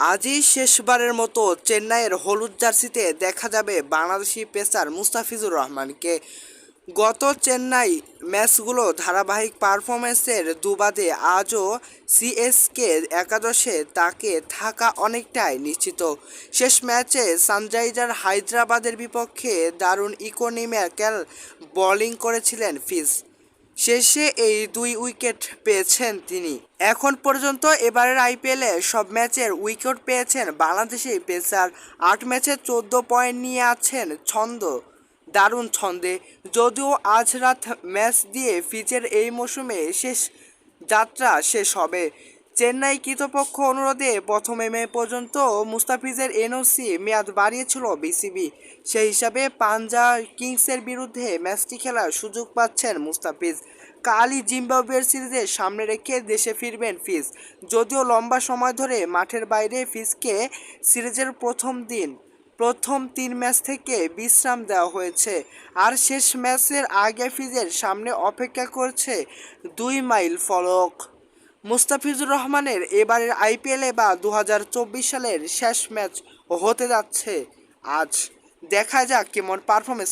আজই শেষবারের মতো চেন্নাইয়ের হলুদ জার্সিতে দেখা যাবে বাংলাদেশি পেসার মুস্তাফিজুর রহমানকে। গত চেন্নাই ম্যাচগুলো ধারাবাহিক পারফরম্যান্সের দুবাদে আজও সিএসকে একাদশে তাকে থাকা অনেকটাই নিশ্চিত। শেষ ম্যাচে সানরাইজার হায়দ্রাবাদের বিপক্ষে দারুণ ইকোনমিক্যাল বোলিং করেছিলেন ফিজ। শেষে এই 2 উইকেট পেয়েছেন তিনি। এখন পর্যন্ত এবারের আইপিএলে সব ম্যাচের উইকেট পেয়েছেন বাংলাদেশি পেসার। 8 ম্যাচে 14 পয়েন্ট নিয়ে আছেন দারুণ ছন্দে। যদিও আজ রাত ম্যাচ দিয়ে ফিজের এই মৌসুমে যাত্রা শেষ হবে। চেন্নাই কর্তৃপক্ষ অনুরোধে 1 মে পর্যন্ত মুস্তাফিজের এনওসি মেয়াদ বাড়িয়েছিল বিসিবি। সেই হিসাবে পাঞ্জাব কিংসের বিরুদ্ধে ম্যাচটি খেলার সুযোগ পাচ্ছেন মুস্তাফিজ। কালই জিম্বাবুয়ের সিরিজের সামনে রেখে দেশে ফিরবেন ফিজ। যদিও লম্বা সময় ধরে মাঠের বাইরে ফিজকে সিরিজের প্রথম 3 ম্যাচ থেকে বিশ্রাম দেওয়া হয়েছে। আর শেষ ম্যাচের আগে ফিজের সামনে অপেক্ষা করছে 2 মাইল ফলক। মুস্তাফিজুর রহমানের এবারের আইপিএলে বা 2024 সালের শেষ ম্যাচ হতে যাচ্ছে আজ। দেখা যাক কেমন পারফরমেন্স